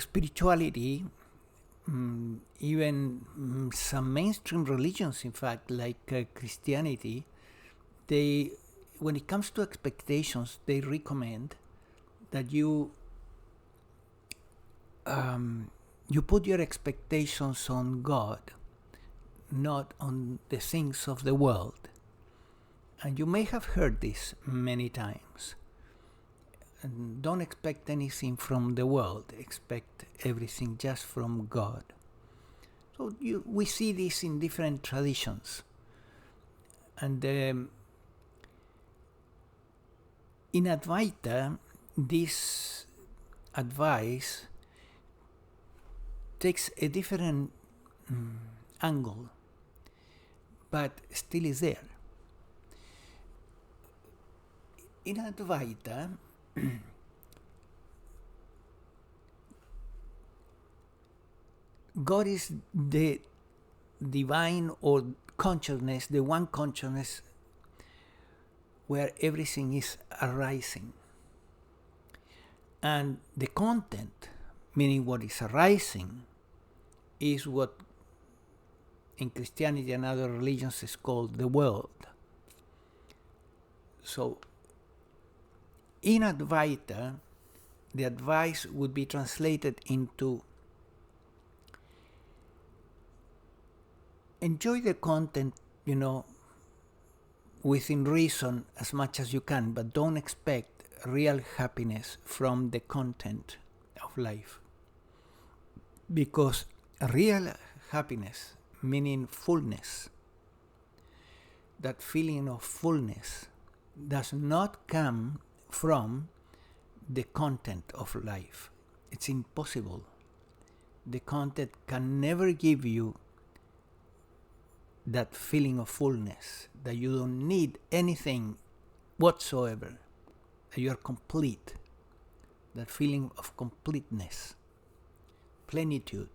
spirituality, even some mainstream religions, in fact, like Christianity, they, when it comes to expectations, they recommend that you put your expectations on God, not on the things of the world. And you may have heard this many times. And don't expect anything from the world. Expect everything just from God. So we see this in different traditions. And in Advaita, this advice takes a different angle, but still is there. In Advaita, God is the divine or consciousness, the one consciousness where everything is arising. And the content, meaning what is arising, is what in Christianity and other religions is called the world. So in Advaita, the advice would be translated into enjoy the content, within reason as much as you can, but don't expect real happiness from the content of life. Because real happiness, meaning fullness, that feeling of fullness, does not come from the content of life. It's impossible. The content can never give you that feeling of fullness, that you don't need anything whatsoever, that you are complete, that feeling of completeness, plenitude.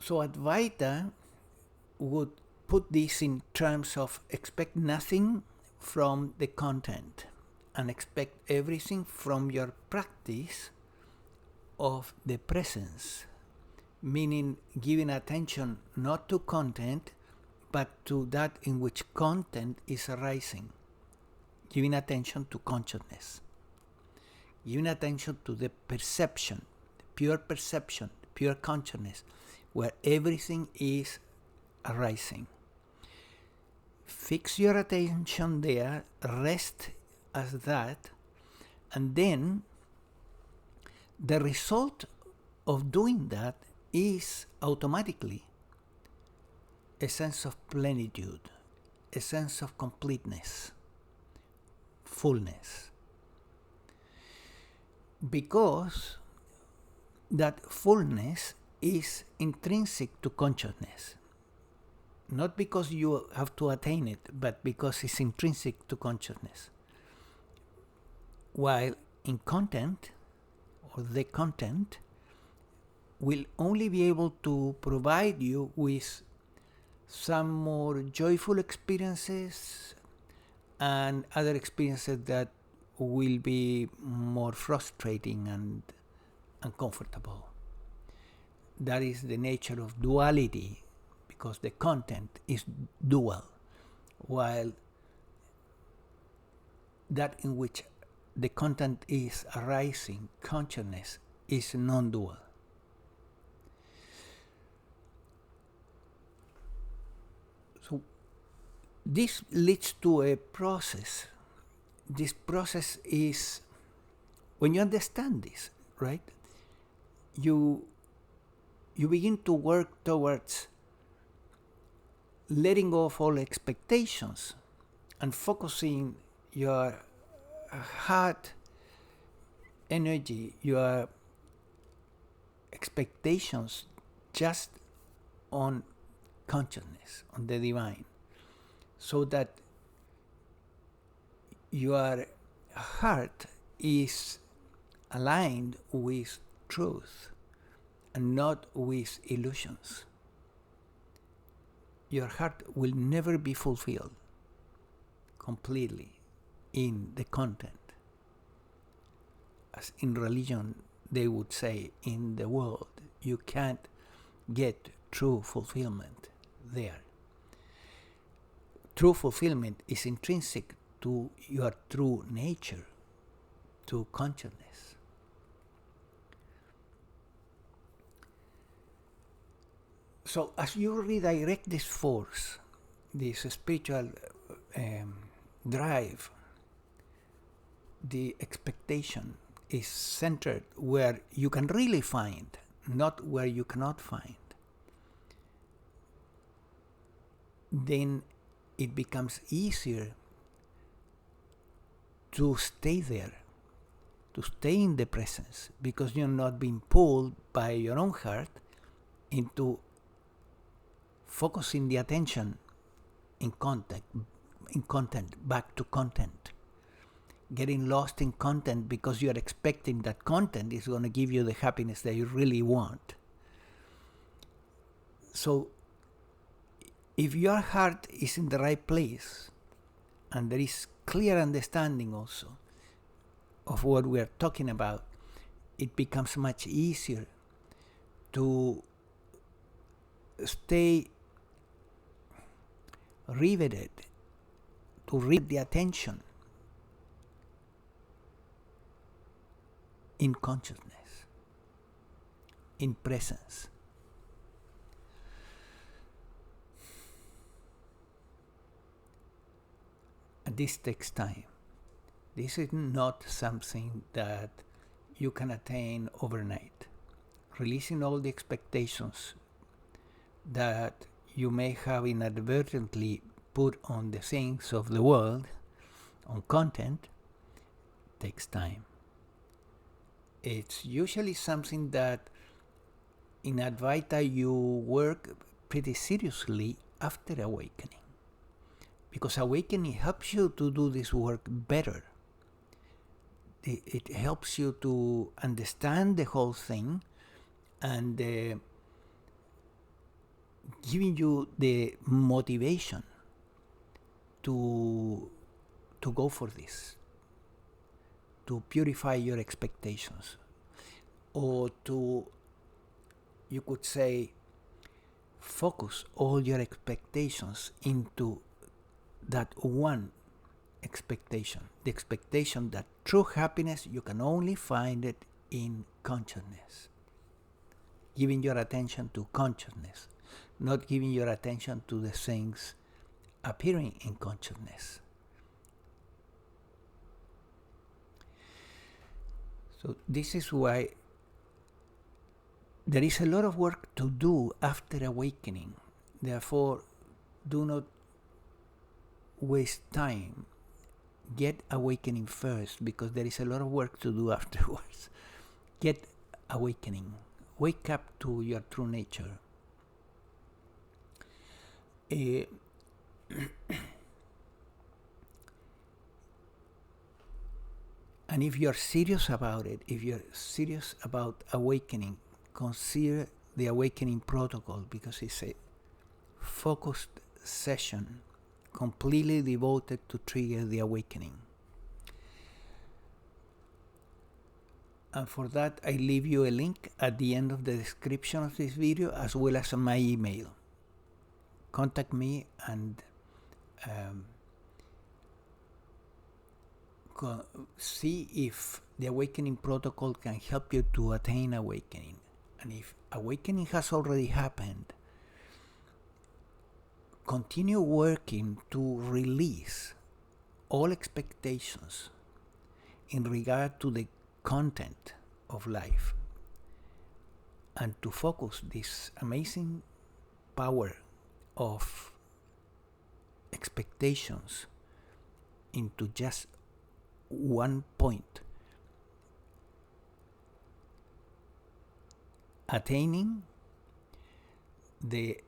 So Advaita would put this in terms of expect nothing from the content and expect everything from your practice of the presence, meaning giving attention not to content but to that in which content is arising, giving attention to consciousness, giving attention to the perception, the pure consciousness, where everything is arising. Fix your attention there, rest as that, and then the result of doing that is automatically a sense of plenitude, a sense of completeness, fullness. Because that fullness is intrinsic to consciousness. Not because you have to attain it, but because it's intrinsic to consciousness. While in content, or the content, will only be able to provide you with some more joyful experiences and other experiences that will be more frustrating and uncomfortable. That is the nature of duality, because the content is dual, while that in which the content is arising, consciousness, is non-dual. So this leads to a process. This process is, when you understand this, right, you begin to work towards letting go of all expectations and focusing your heart energy, your expectations just on consciousness, on the divine, so that your heart is aligned with truth and not with illusions. Your heart will never be fulfilled completely in the content. as in religion they would say, in the world. You can't get true fulfillment there. True fulfillment is intrinsic to your true nature, to consciousness. So as you redirect this force, this spiritual drive, the expectation is centered where you can really find, not where you cannot find. Then it becomes easier to stay there, to stay in the presence, because you're not being pulled by your own heart into focusing the attention in content, back to content. Getting lost in content because you're expecting that content is going to give you the happiness that you really want. So if your heart is in the right place, and there is clear understanding also of what we are talking about, it becomes much easier to stay riveted, to rivet the attention in consciousness, in presence. And this takes time. This is not something that you can attain overnight. Releasing all the expectations that you may have inadvertently put on the things of the world, on content, takes time. It's usually something that in Advaita you work pretty seriously after awakening, because awakening helps you to do this work better. It helps you to understand the whole thing, and giving you the motivation to go for this, to purify your expectations, or to, you could say, focus all your expectations into that one expectation, the expectation that true happiness, you can only find it in consciousness. Giving your attention to consciousness, not giving your attention to the things appearing in consciousness. So this is why there is a lot of work to do after awakening. Therefore, do not waste time. Get awakening first, because there is a lot of work to do afterwards. Get awakening. Wake up to your true nature. And if you're serious about it, if you're serious about awakening, consider the awakening protocol, because it's a focused session completely devoted to trigger the awakening. And for that, I leave you a link at the end of the description of this video, as well as my email. Contact me and see if the awakening protocol can help you to attain awakening. And if awakening has already happened, continue working to release all expectations in regard to the content of life, and to focus this amazing power of expectations into just one point: attaining the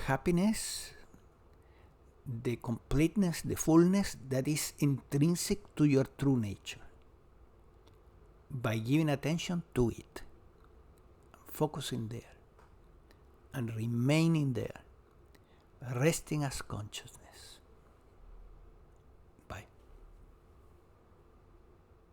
happiness, the completeness, the fullness that is intrinsic to your true nature, by giving attention to it, focusing there, and remaining there, resting as consciousness.